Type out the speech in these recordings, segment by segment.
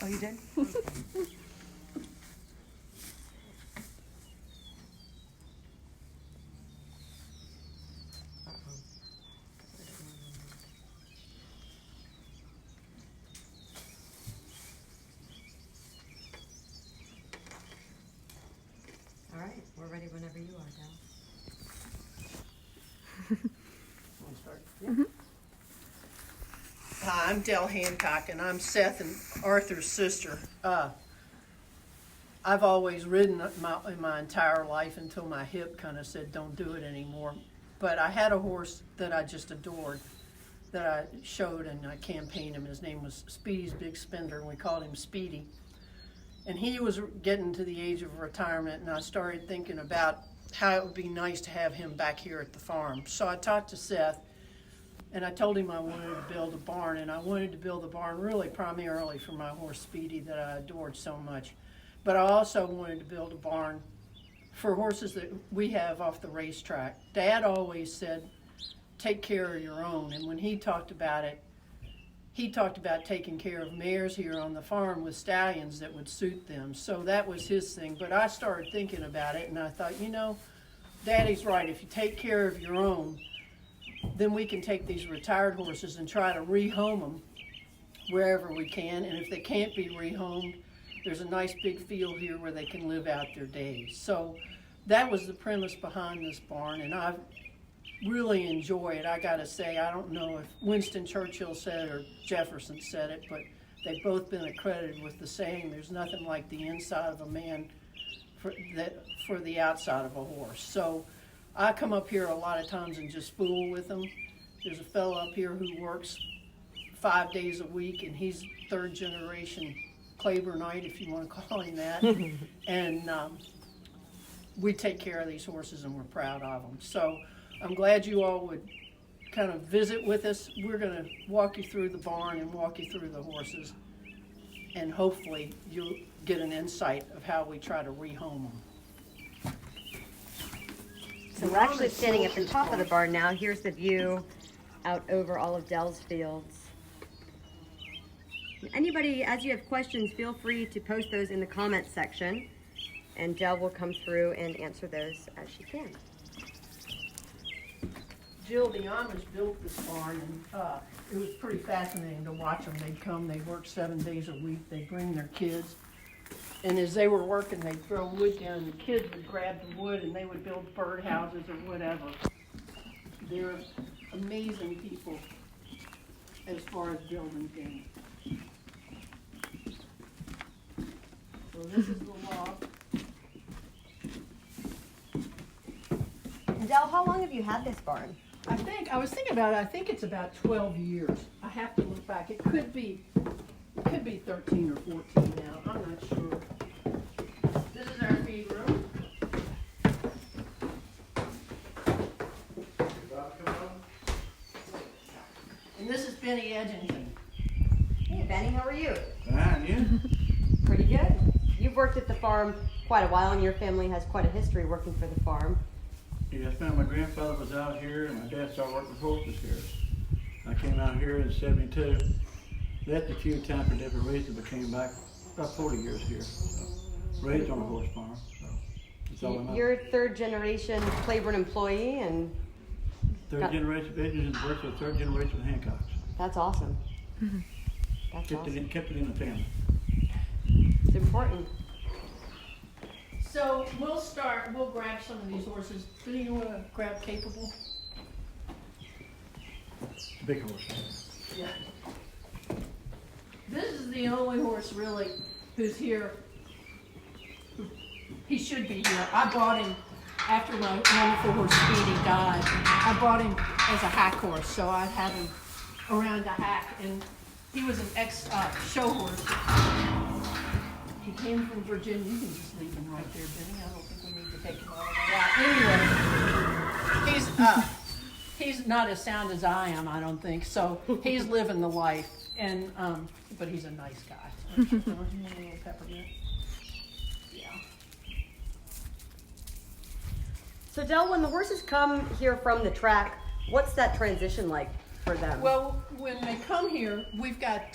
Oh, you did? All right, we're ready whenever you are, Dell. Want to start? Yeah. Hi, I'm Dell Hancock, and I'm Seth and Arthur's sister. I've always ridden in my entire life until my hip kind of said, don't do it anymore. But I had a horse that I just adored, that I showed and I campaigned him. His name was Speedy's Big Spender, and we called him Speedy. And he was getting to the age of retirement, and I started thinking about how it would be nice to have him back here at the farm. So I talked to Seth, and I told him I wanted to build a barn, and I wanted to build a barn really primarily for my horse Speedy that I adored so much. But I also wanted to build a barn for horses that we have off the racetrack. Dad always said, take care of your own, and when he talked about it, he talked about taking care of mares here on the farm with stallions that would suit them. So that was his thing. But I started thinking about it, and I thought, you know, Daddy's right. If you take care of your own, then we can take these retired horses and try to rehome them wherever we can. And if they can't be rehomed, there's a nice big field here where they can live out their days. So that was the premise behind this barn, and I really enjoy it. I gotta say, I don't know if Winston Churchill said it or Jefferson said it, but they've both been accredited with the saying, there's nothing like the inside of a man for the outside of a horse. So I come up here a lot of times and just fool with them. There's a fellow up here who works 5 days a week, and he's third generation Claiborneite, if you want to call him that. And we take care of these horses, and we're proud of them. So I'm glad you all would kind of visit with us. We're going to walk you through the barn and walk you through the horses, and hopefully you'll get an insight of how we try to rehome them. So we're actually standing at the top of the barn now. Here's the view out over all of Dell's fields. Anybody, as you have questions, feel free to post those in the comments section, and Dell will come through and answer those as she can. Jill, the Amish built this barn, and it was pretty fascinating to watch them. They'd come, they'd work 7 days a week, they'd bring their kids, and as they were working, they'd throw wood down, and the kids would grab the wood, and they would build birdhouses or whatever. They're amazing people as far as building things. So this is the loft. Dell, how long have you had this barn? I was thinking about it, I think it's about 12 years. I have to look back. It could be 13 or 14 now. I'm not sure. This is our feed room. And this is Benny Edgington. Hey, Benny, how are you? Fine, you? Pretty good. You've worked at the farm quite a while, and your family has quite a history working for the farm. Yes, ma'am. My grandfather was out here, and my dad started working with horses here. I came out here in '72. Left a few times for different reasons, but came back about 40 years here. So, raised on a horse farm. So that's all I know. You're a third generation Claiborne employee, and Third generation business and worked with third generation Hancocks. that's awesome. That's Kept awesome. it in the family. It's important. So we'll grab some of these horses. Do you want to grab Capable? Big horse. Yeah. This is the only horse really who's here. He should be here. I bought him after my wonderful horse Speedy died. I bought him as a hack horse, so I'd have him around the hack, and he was an ex-show horse. He came from Virginia. You can just leave him right there, Benny. I don't think we need to take him all the way out. Anyway, he's not as sound as I am, I don't think. So he's living the life, and but he's a nice guy. You want a little peppermint? Yeah. So Dell, when the horses come here from the track, what's that transition like for them? Well, when they come here, we've got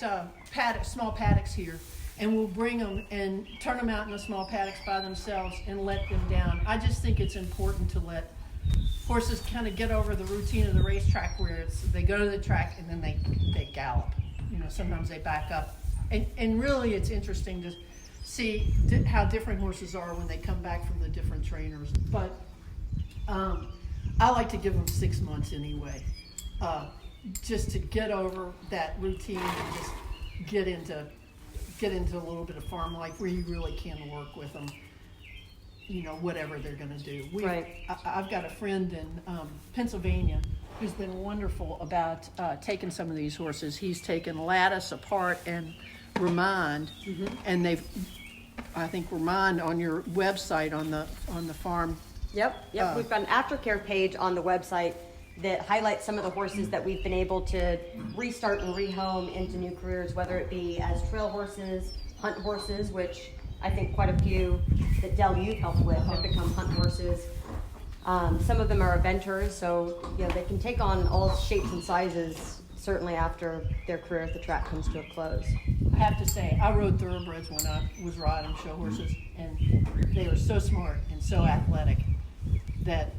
small paddocks here, and we'll bring them and turn them out in the small paddocks by themselves and let them down. I just think it's important to let horses kind of get over the routine of the racetrack where they go to the track and then they gallop. You know, sometimes they back up. And really it's interesting to see how different horses are when they come back from the different trainers. But I like to give them 6 months anyway, just to get over that routine and just get into a little bit of farm life where you really can work with them, you know, whatever they're going to do. Right. I've got a friend in Pennsylvania who's been wonderful about taking some of these horses. He's taken Lattice apart and Remind, and I think Remind on your website on the farm. Yep. We've got an aftercare page on the website that highlights some of the horses that we've been able to restart and rehome into new careers, whether it be as trail horses, hunt horses, which I think quite a few that Dell you've helped with have become hunt horses. Some of them are eventers, so you know they can take on all shapes and sizes, certainly after their career at the track comes to a close. I have to say, I rode thoroughbreds when I was riding show horses, and they were so smart and so athletic that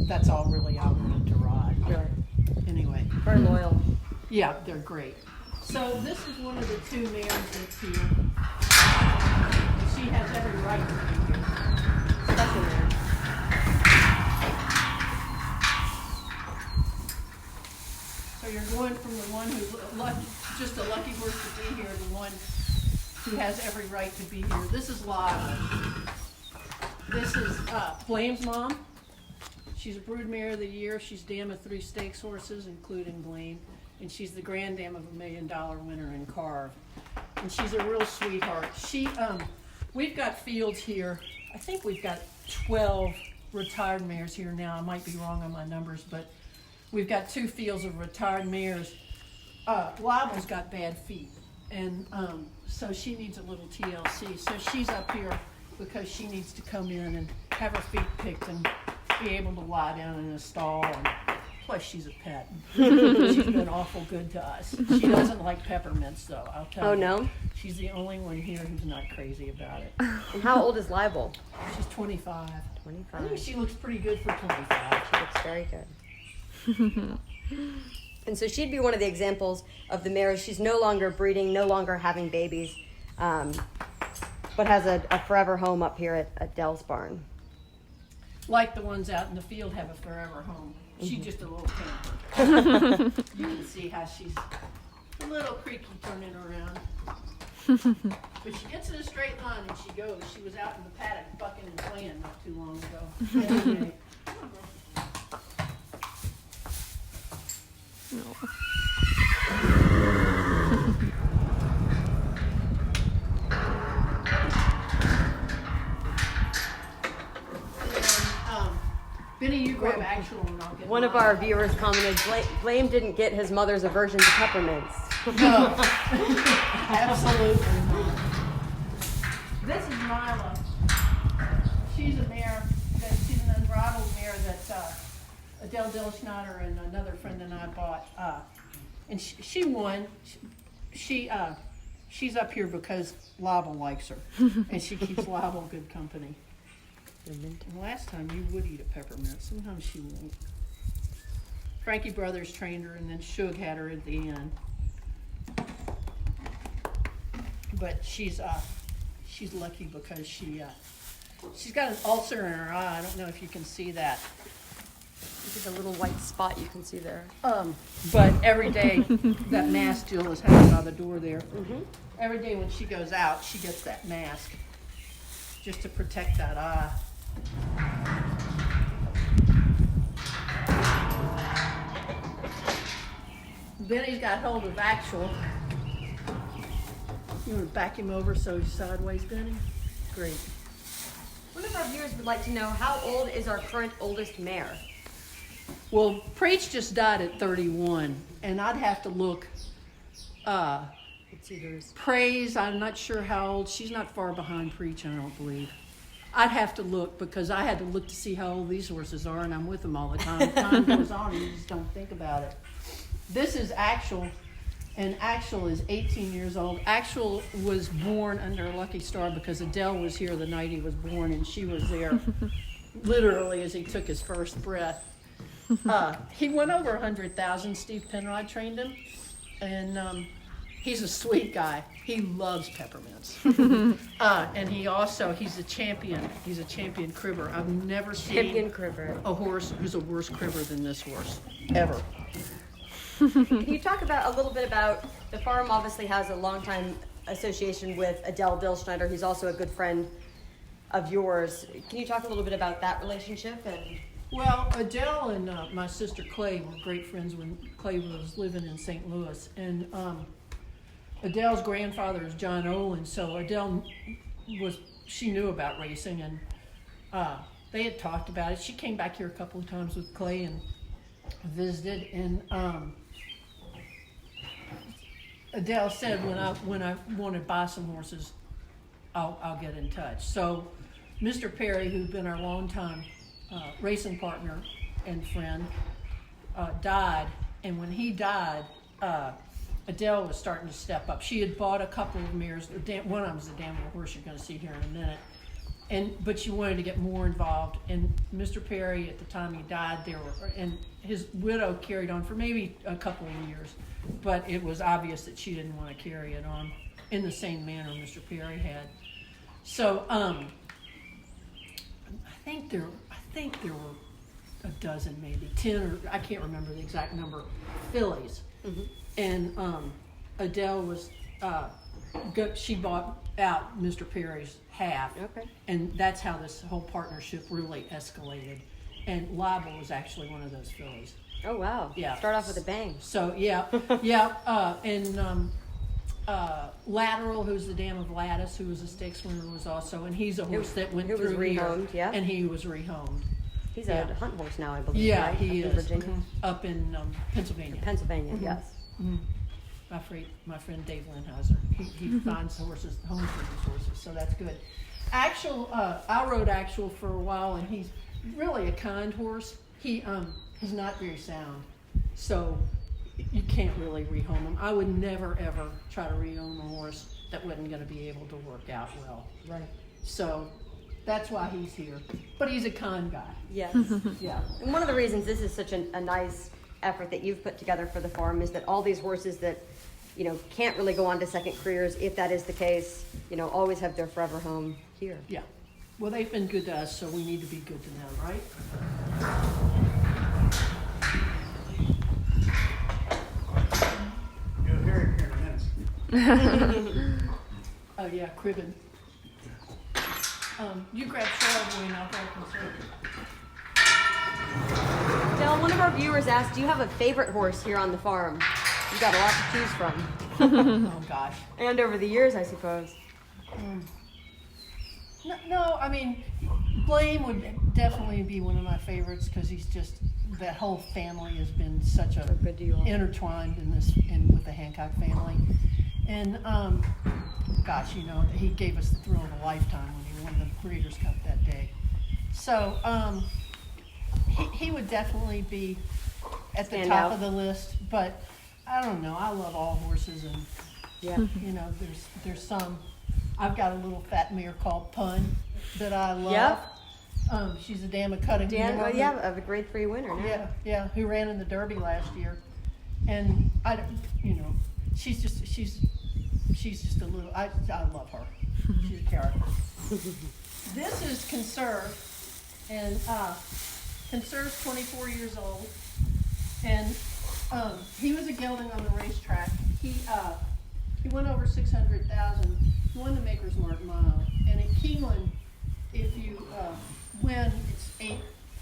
that's all really I wanted to ride. Sure. Anyway. Very loyal. Yeah, they're great. So this is one of the 2 mares that's here. She has every right to be here. Special mare. So you're going from the one who's just a lucky horse to be here to the one who has every right to be here. This is Lila. This is Flame's mom. She's a brood mare of the year. She's dam of 3 stakes horses, including Blame. And she's the grand dam of $1 million winner in Carve. And she's a real sweetheart. We've got fields here. I think we've got 12 retired mares here now. I might be wrong on my numbers, but we've got 2 fields of retired mares. Lila's got bad feet, and so she needs a little TLC. So she's up here because she needs to come in and have her feet picked and be able to lie down in a stall. And plus, she's a pet. She's been awful good to us. She doesn't like peppermints, though. I'll tell you. Oh no? She's the only one here who's not crazy about it. And how old is Libel? She's 25. 25. I think she looks pretty good for 25. She looks very good. And so she'd be one of the examples of the mares. She's no longer breeding, no longer having babies, but has a forever home up here at Dell's barn. Like the ones out in the field have a forever home. She's just a little camper. You can see how she's a little creaky turning around. But she gets in a straight line and she goes. She was out in the paddock bucking and playing not too long ago. Anyway. Benny, you grab actual and I'll get One of our viewers commented, Blame didn't get his mother's aversion to peppermints. No, absolutely not. This is Mila. She's a mare. She's an unbridled mare that Adele Dillschneider and another friend and I bought. And she won. She's up here because Libel likes her, and she keeps Libel good company. And last time you would eat a peppermint. Sometimes she won't. Frankie Brothers trained her, and then Shug had her at the end. But she's lucky because she's got an ulcer in her eye. I don't know if you can see that. Look at the little white spot you can see there. But every day that mask Jill is hanging by the door there. Every day when she goes out, she gets that mask just to protect that eye. Benny's got hold of Actual. You want to back him over so he's sideways, Benny? Great. One of our viewers would like to know, how old is our current oldest mare? Well, Preach just died at 31, and I'd have to look. Let's see hers. Praise, I'm not sure how old. She's not far behind Preach, I don't believe. I'd have to look because I had to look to see how old these horses are, and I'm with them all the time. Time goes on, and you just don't think about it. This is Actual. And Actual is 18 years old. Actual was born under a lucky star because Adele was here the night he was born, and she was there literally as he took his first breath. He went over 100,000. Steve Penrod trained him, and he's a sweet guy. He loves peppermints. And he's a champion. He's a champion cribber. I've never seen a horse who's a worse cribber than this horse, ever. Can you talk about a little bit about the farm? Obviously has a long time association with Adele Schneider. He's also a good friend of yours. Can you talk a little bit about that relationship? Well, Adele and my sister Clay were great friends when Clay was living in St. Louis. And Adele's grandfather is John Olin, so Adele she knew about racing, and they had talked about it. She came back here a couple of times with Clay and visited, and Adele said, when I want to buy some horses, I'll get in touch. So Mr. Perry, who's been our longtime racing partner and friend, died, and when he died, Adele was starting to step up. She had bought a couple of mares. One of them was the damn little horse you're going to see here in a minute. But she wanted to get more involved. And Mr. Perry, at the time he died, and his widow carried on for maybe a couple of years. But it was obvious that she didn't want to carry it on in the same manner Mr. Perry had. So I think there were a dozen, maybe 10, or I can't remember the exact number, fillies. Mm-hmm. And Adele was she bought out Mr. Perry's half, okay, and that's how this whole partnership really escalated. And Libel was actually one of those fillies. Oh wow! Yeah, start off with a bang. So yeah, and Lateral, who's the dam of Lattice, who was a stakes winner, was also, and he's a horse that went through rehomed, here, and he was rehomed. He's a hunt horse now, I believe. Yeah, right? he up is. In Virginia. Up in Pennsylvania. Pennsylvania, mm-hmm. Yes. Mm-hmm. My friend Dave Linhauser, he finds horses, homes for these horses, so that's good. Actual, I rode Actual for a while, and he's really a kind horse. He's not very sound, so you can't really rehome him. I would never ever try to rehome a horse that wasn't going to be able to work out well. Right. So that's why he's here. But he's a kind guy. Yes. Yeah. And one of the reasons this is such a nice effort that you've put together for the farm is that all these horses that, can't really go on to second careers, if that is the case, always have their forever home here. Yeah. Well, they've been good to us, so we need to be good to them, right? You'll hear it here in a minute. Oh yeah, cribbing. You grab Charlotte and I'll grab conservative. Dell, one of our viewers asked, do you have a favorite horse here on the farm? You've got a lot to choose from. Oh gosh. And over the years, I suppose. No, I mean, Blame would definitely be one of my favorites because he's just, that whole family has been such a good deal. Intertwined with the Hancock family. And gosh, he gave us the thrill of a lifetime when he won the Breeders' Cup that day. So he would definitely be at the top of the list, but I don't know. I love all horses, and there's some. I've got a little fat mare called Pun that I love. Yep. She's a dam of Cutting. Of a Grade 3 winner now. Yeah, who ran in the Derby last year, and she's just a little. I love her. She's a character. This is Conserve, and Conserve's 24 years old, and he was a gelding on the racetrack. He went over 600,000. He won the Maker's Mark Mile, and in Keeneland, if you win, it's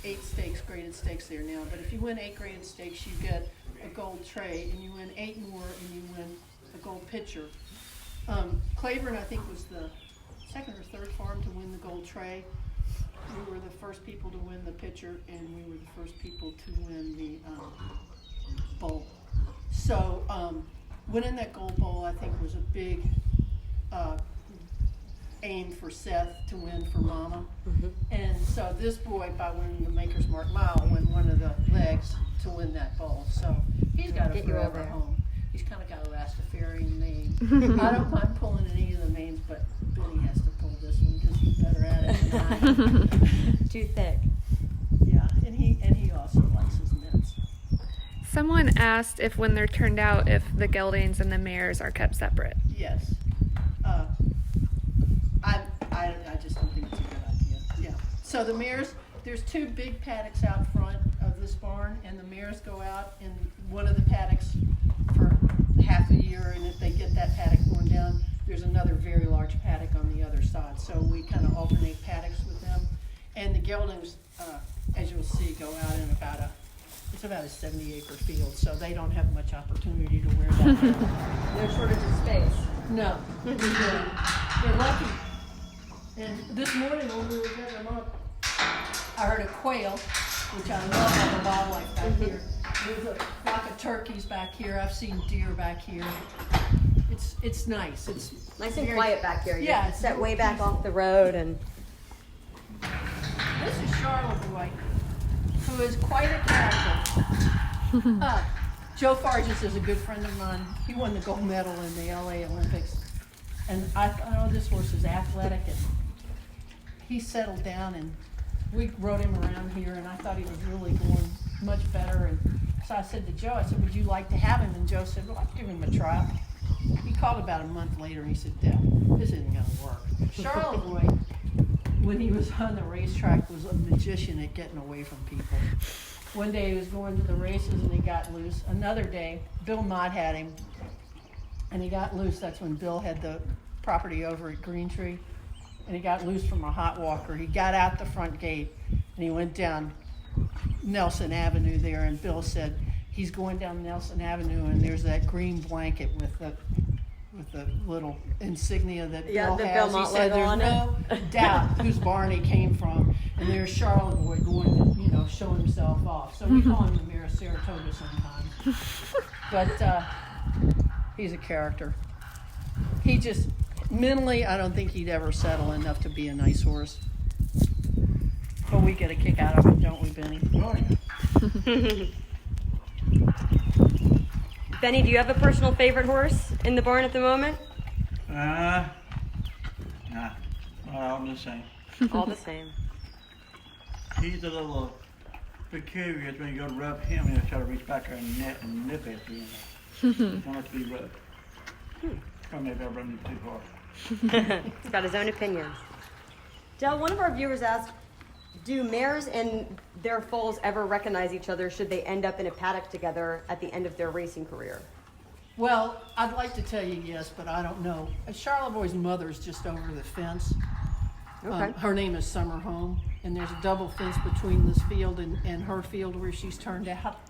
eight stakes, graded stakes there now. But if you win 8 graded stakes, you get a gold tray, and you win 8 more, and you win a gold pitcher. Claiborne, I think, was the second or third farm to win the gold tray. We were the first people to win the pitcher, and we were the first people to win the bowl. So winning that gold bowl, I think, was a big aim for Seth to win for Mama. Mm-hmm. And so this boy, by winning the Maker's Mark Mile, won one of the legs to win that bowl. So he's got a forever home. He's kind of got a Rastafarian mane. I don't mind pulling any of the manes, but Benny has to pull this one because he's better at it than I am. Too thick. Yeah, and he also likes his mitts. Someone asked if when they're turned out, if the geldings and the mares are kept separate. Yes. I just don't think it's a good idea. Yeah. So the mares, there's 2 big paddocks out front of this barn, and the mares go out in one of the paddocks for half a year, and if they get that paddock worn down, there's another very large paddock on the other side. So we kind of alternate paddocks with them. And the geldings, as you'll see, go out in about a 70-acre field, so they don't have much opportunity to wear that down. No shortage of space. No, they're lucky. And this morning when we were getting them up, I heard a quail, which I love all the wildlife back here. There's a flock of turkeys back here. I've seen deer back here. It's nice. It's Nice and very quiet back here. Yeah, You're set way back off the road and. This is Charlotte Boy, who is quite a character. Joe Farges is a good friend of mine. He won the gold medal in the LA Olympics. And I thought, oh, this horse is athletic. And he settled down, and we rode him around here, and I thought he was really going much better. And so I said to Joe, I said, would you like to have him? And Joe said, well, I'll give him a try. He called about a month later, and he said, Dell, this isn't going to work. Charlotte Boy, when he was on the racetrack, was a magician at getting away from people. One day he was going to the races and he got loose. Another day, Bill Mott had him and he got loose. That's when Bill had the property over at Green Tree. And he got loose from a hot walker. He got out the front gate and he went down Nelson Avenue there, and Bill said, he's going down Nelson Avenue and there's that green blanket with the little insignia that Bill the has. Bill Mott He said logo there's on no doubt whose barn he came from. And there's Charlotte Boy going to, show himself off. So we call him the Mayor of Saratoga sometimes. But he's a character. He just, mentally, I don't think he'd ever settle enough to be a nice horse. But we get a kick out of it, don't we, Benny? Oh, yeah. Benny, do you have a personal favorite horse in the barn at the moment? Nah, all the same. All the same. He's a little peculiar when you go to rub him, he'll try to reach back there and nip at you. He wants to be rubbed. Or maybe I'll run him too far. He's got his own opinions. Dell, one of our viewers asked, do mares and their foals ever recognize each other should they end up in a paddock together at the end of their racing career? Well, I'd like to tell you yes, but I don't know. Charlotte Boy's mother's just over the fence. Okay. Her name is Summer Home, and there's a double fence between this field and her field where she's turned out.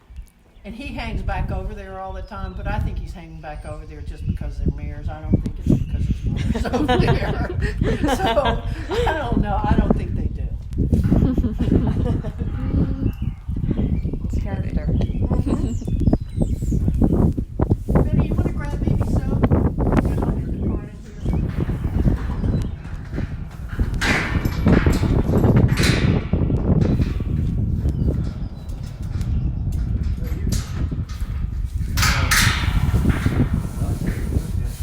And he hangs back over there all the time, but I think he's hanging back over there just because they're mares. I don't think it's because his mother's over there. So, I don't know. I don't think they do. It's character. Benny, you want to grab maybe soap? Get under the card in here.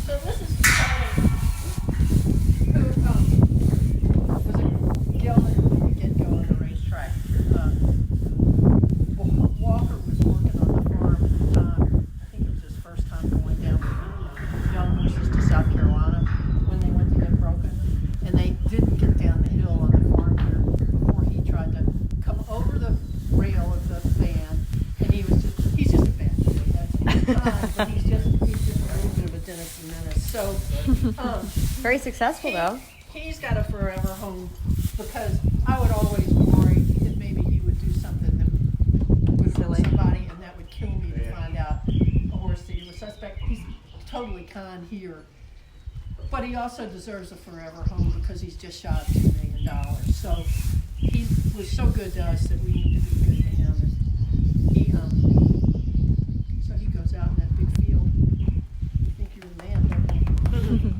So this is Charlie, who was a gelding from the get-go on the racetrack. Walker was working on the farm at the time. I think it was his first time going down with young horses to South Carolina when they went to get broken. And they didn't get down the hill on the farm here before he tried to come over the rail of the van. And he's just a bad boy. That's fine, but he's just a little bit of a Dennis the Menace. So, Very successful, though. he's got a forever home because I would always worry that maybe he would do something that would hurt Silly. somebody and that would kill me to find out a horse that he was suspect. He's totally kind here. But he also deserves a forever home because he's just shot of $2 million. So he was so good to us that we need to be good to him. And so he goes out in that big field. You think you're the man, don't you?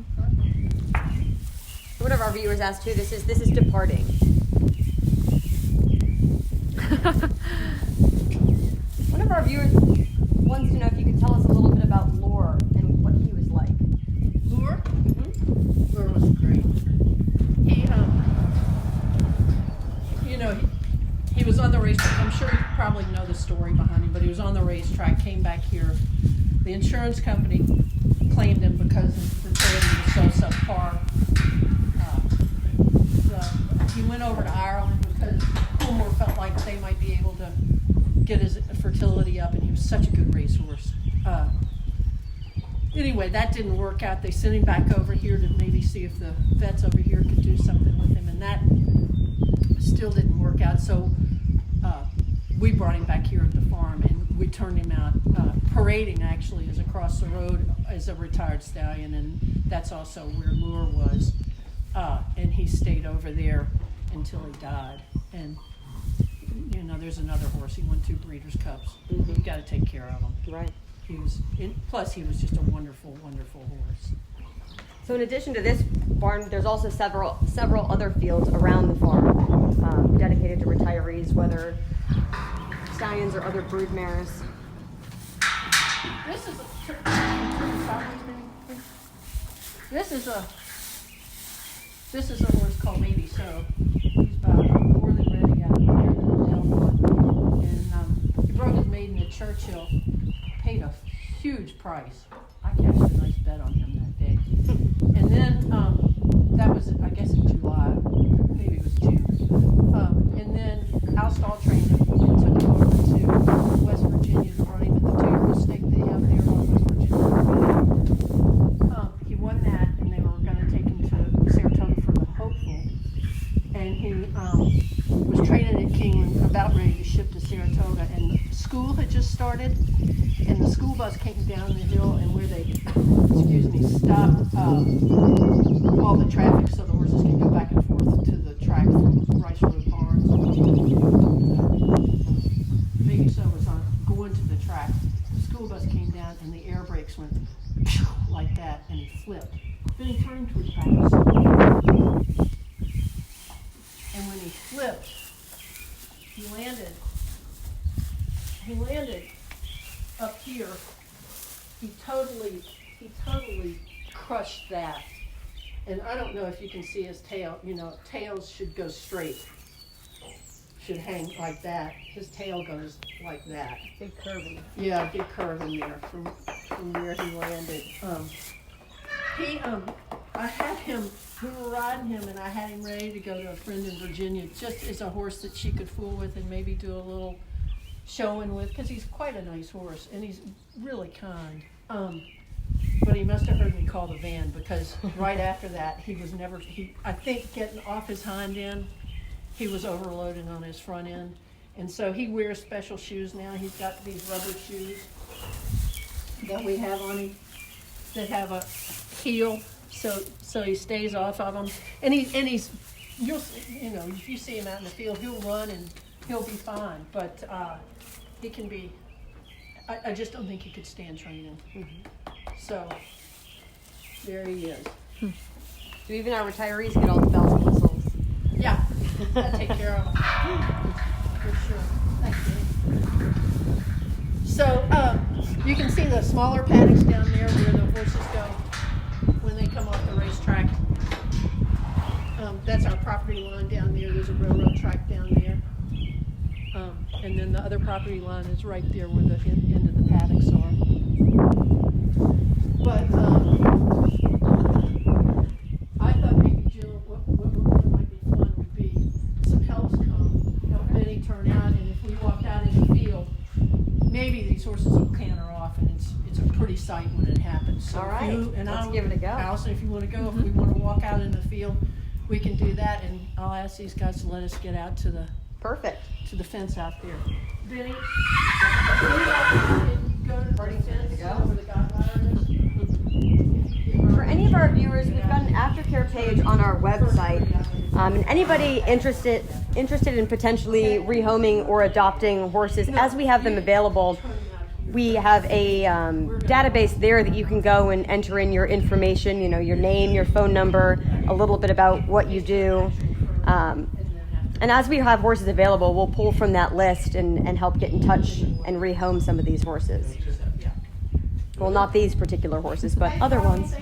One of our viewers asked too, this is departing. One of our viewers wants to know if you could tell us a little bit about lore Lure was great. He, he was on the racetrack. I'm sure you probably know the story behind him, but he was on the racetrack, came back here. The insurance company claimed him because his fertility was so subpar. He went over to Ireland because Coolmore felt like they might be able to get his fertility up, and he was such a good racehorse. Anyway, that didn't work out. They sent him back over here to maybe see if the vets over here could do something with him, and that still didn't work out. So we brought him back here at the farm, and we turned him out. Parading actually is across the road as a retired stallion, and that's also where Lure was. And he stayed over there until he died. And there's another horse. He won 2 Breeders' Cups. Mm-hmm. You got to take care of him. Right. Plus he was just a wonderful, wonderful horse. So in addition to this barn, there's also several other fields around the farm dedicated to retirees, whether stallions or other brood mares. This is a horse called Maybe So. He's about more than ready out there than the Dell one. And he broke his maiden at Churchill. Paid a huge price. I cashed a nice bet on him that day. And then that was, I guess, in July. Maybe it was June. And then Al Stahl trained him and took him over to West Virginia to run him in the 2-year-old stake they have there on West Virginia. He won that, and they were going to take him to Saratoga for the Hopeful. And he was training at Kingland, about ready to ship to Saratoga, and school had just started. And the school bus came down the hill, and where they, stopped all the traffic so the horses can go back and forth to the track from Rice Road Barn. Maybe So was going to the track. The school bus came down, and the air brakes went like that, and he flipped. Then he turned to his back. And when he flipped, he landed up here. He totally crushed that. And I don't know if you can see his tail. Tails should go straight. Should hang like that. His tail goes like that. Big curving. Yeah, big curve in there from where he landed. I had him, we were riding him, and I had him ready to go to a friend in Virginia, just as a horse that she could fool with and maybe do a little showing with, because he's quite a nice horse, and he's really kind. But he must have heard me call the van, because right after that, I think getting off his hind end, he was overloading on his front end. And so he wears special shoes now. He's got these rubber shoes that we have on him that have a heel, so he stays off of them. And he's if you see him out in the field, he'll run and he'll be fine. But he can be. I just don't think he could stand training. Mm-hmm. So there he is. Do even our retirees get all the bells and whistles? Yeah, I take care of them for sure. Thank you. So you can see the smaller paddocks down there where the horses go when they come off the racetrack. That's our property line down there. There's a railroad track down there. And then the other property line is right there where the end of the paddocks are. But I thought maybe, Jill, what might be fun would be some help Benny turn out, and if we walked out in the field, maybe these horses will canter off, and it's a pretty sight when it happens. So all right, let's give it a go. Allison, if you want to go, if we want to walk out in the field, we can do that, and I'll ask these guys to let us get out to the fence out there. Benny, go to the fence where the guide wire is. For any of our viewers, we've got an aftercare page on our website, and anybody interested in potentially rehoming or adopting horses, as we have them available, we have a database there that you can go and enter in your information, your name, your phone number, a little bit about what you do. And as we have horses available, we'll pull from that list and help get in touch and rehome some of these horses. Well, not these particular horses, but other ones.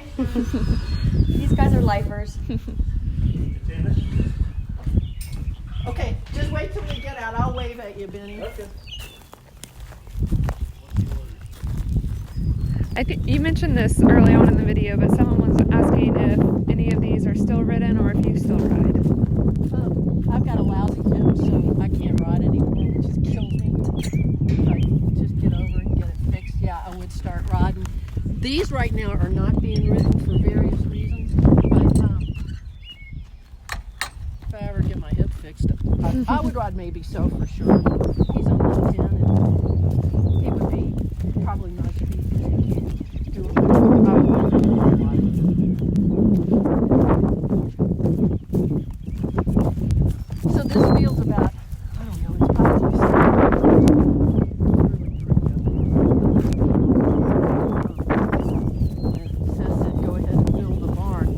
These guys are lifers. Okay, just wait till we get out. I'll wave at you, Benny. Okay. I think you mentioned this early on in the video, but someone was asking if any of these are still ridden or if you still ride. I've got a lousy hip, so I can't ride anymore, which just kills me. If I could just get over and get it fixed, yeah, I would start riding. These right now are not being ridden for various reasons, but if I ever get my hip fixed, I would ride maybe so for sure. He's only 10 and he would be probably my speed because he can't do it. I would ride. So this feels about, I don't know, it's probably really pretty up here. And it says that go ahead and build the barn.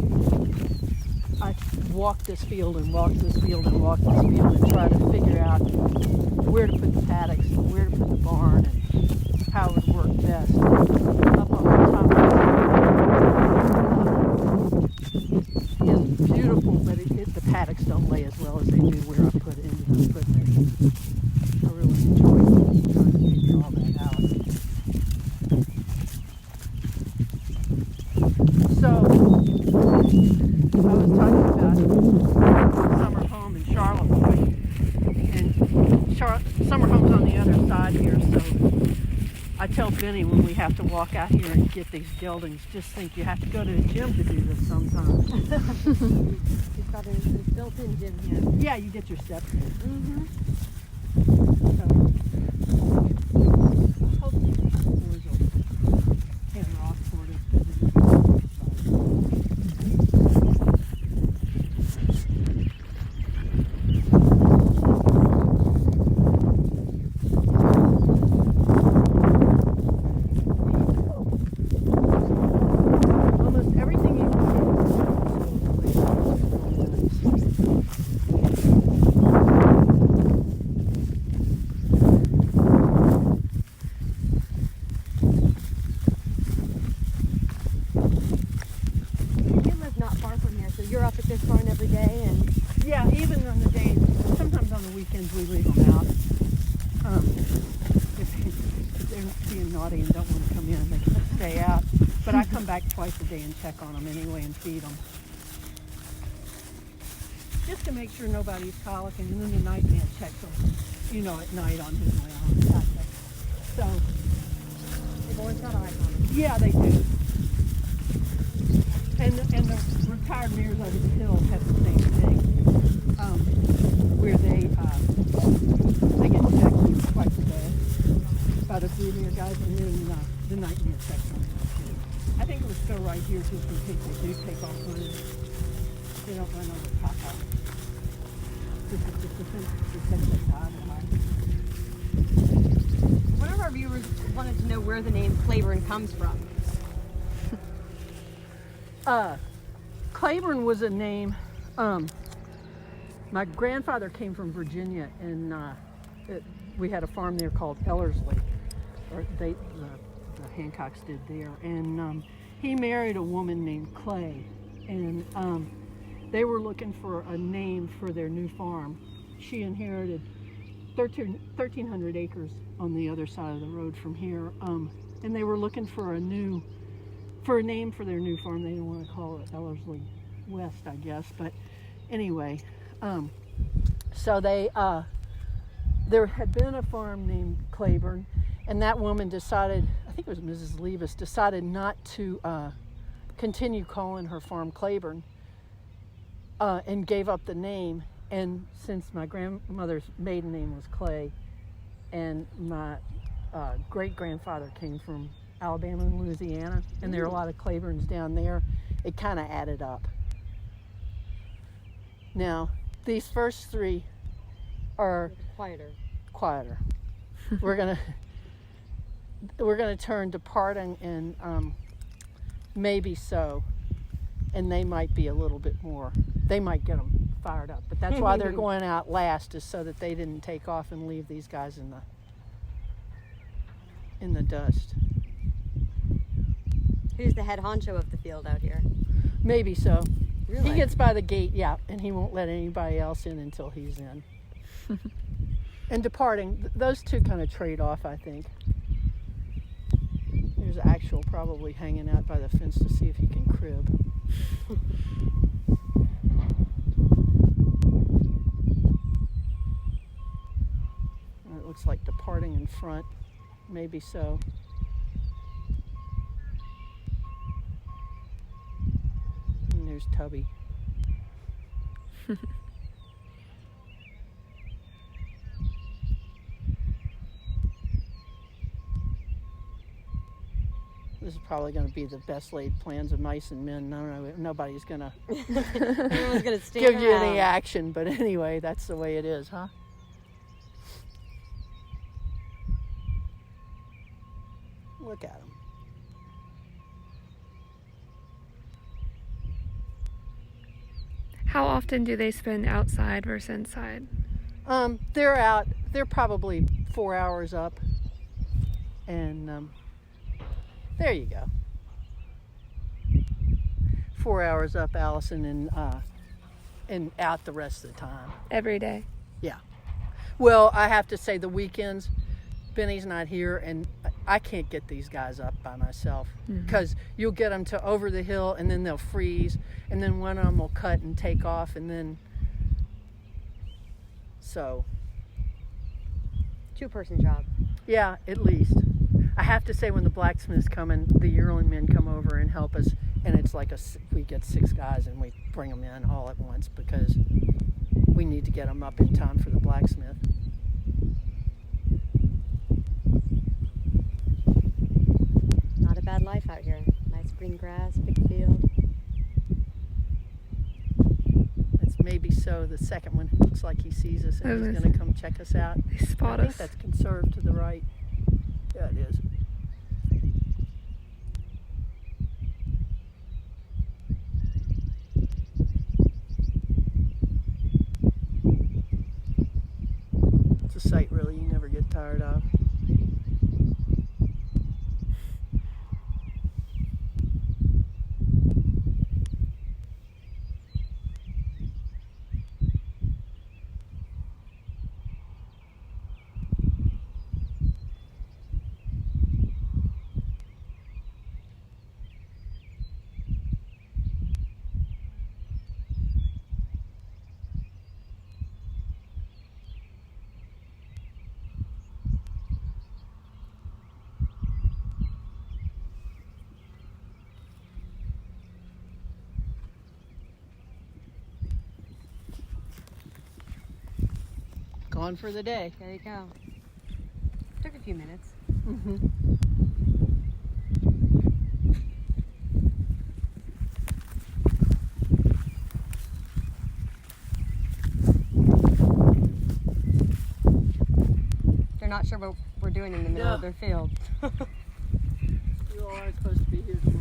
I walk this field and walk this field and walk this field and try to figure out where to put the paddocks and where to put the barn and how it would work best. Up on the top is beautiful, but the paddocks don't lay as well as they do where I put it ended up putting it. I really enjoy trying to figure all that out. So I was talking about summer home in Charlotte, and summer home's on the other side here, so I tell Benny when we have to walk out here and get these geldings, just think you have to go to the gym to do this sometimes. You've got a built-in gym here. Yeah, you get your steps in. Mm-hmm. So, hopefully these boys will hammer off for us. Almost everything you can You live not far from here, so you're up at this barn every day, and Yeah, even on the days, sometimes on the weekends we leave them out. If they're being naughty and don't want to come in, they can stay out. But I come back twice a day and check on them anyway and feed them. Just to make sure nobody's colicking, and then the night man checks them, at night on his way home. So, they've always got eyes on them. yeah, they do. And the retired mares over the hill have the same thing, where they get checked twice a day by the food mare guys, and then the night man checks them. I think it was still right here just in case they do take off running. They don't run over the top off. This is just a thing because they die. One of our viewers wanted to know where the name Claiborne comes from. Claiborne was a name. My grandfather came from Virginia, and we had a farm there called Ellerslie, or the Hancocks did there. And he married a woman named Clay, and they were looking for a name for their new farm. She inherited 1,300 acres on the other side of the road from here, and they were looking for a name for their new farm. They didn't want to call it Ellerslie West, I guess, but anyway, so there had been a farm named Claiborne, and that woman decided, I think it was Mrs. Levis, decided not to continue calling her farm Claiborne, and gave up the name. And since my grandmother's maiden name was Clay, and my great-grandfather came from Alabama and Louisiana, and there are a lot of Claibornes down there, it kind of added up. Now, these first three are quieter. We're gonna turn departing and maybe so, and they might be a little bit more. They might get them fired up, but that's why they're going out last, is so that they didn't take off and leave these guys in the dust. Who's the head honcho of the field out here? Maybe so. Really? He gets by the gate, yeah, and he won't let anybody else in until he's in. And departing, those two kind of trade off, I think. There's Actual probably hanging out by the fence to see if he can crib. It looks like departing in front. Maybe so. And there's Tubby. This is probably going to be the best laid plans of mice and men. Nobody's going to Everyone's gonna stand give you any around. action, but anyway, that's the way it is, huh? Look at him. How often do they spend outside versus inside? They're out. They're probably 4 hours up, and there you go. 4 hours up, Allison, and out the rest of the time. Every day. Yeah. Well, I have to say the weekends, Benny's not here, and I can't get these guys up by myself because you'll get them to over the hill, and then they'll freeze, and then one of them will cut and take off, and then so. 2-person job. Yeah, at least. I have to say when the blacksmiths come and the yearling men come over and help us, and it's like we get 6 guys and we bring them in all at once because we need to get them up in time for the blacksmith. Not a bad life out here. Nice green grass, big field. That's maybe so. The second one looks like he sees us and he's going to come check us out. They spot I think us. that's conserved to the right. Yeah, it is. It's a sight really you never get tired of. Gone for the day. There you go. Took a few minutes. They're not sure what we're doing in the middle of their field. You all are supposed to be here till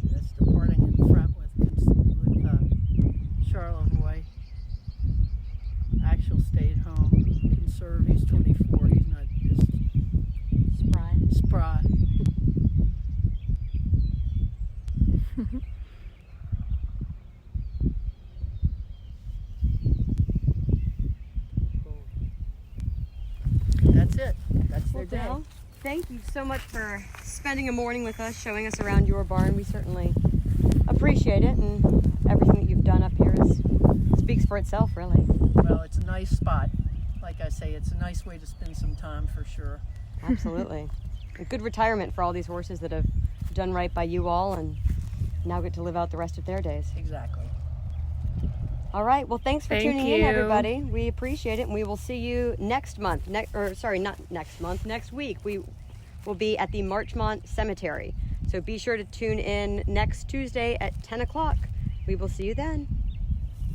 That's departing in front with Charlevoix. Actual stayed home. Conserve, he's 24. He's not as spry. That's it. That's their Well, day. Dell, thank you so much for spending a morning with us, showing us around your barn. We certainly appreciate it, and everything that you've done up here speaks for itself, really. Well, it's a nice spot. Like I say, it's a nice way to spend some time for sure. Absolutely. A good retirement for all these horses that have done right by you all and now get to live out the rest of their days. Exactly. All right. Well, thanks for Thank tuning in, you. everybody. We appreciate it, and we will see you next month. Next week. We will be at the Marchmont Cemetery. So be sure to tune in next Tuesday at 10 o'clock. We will see you then.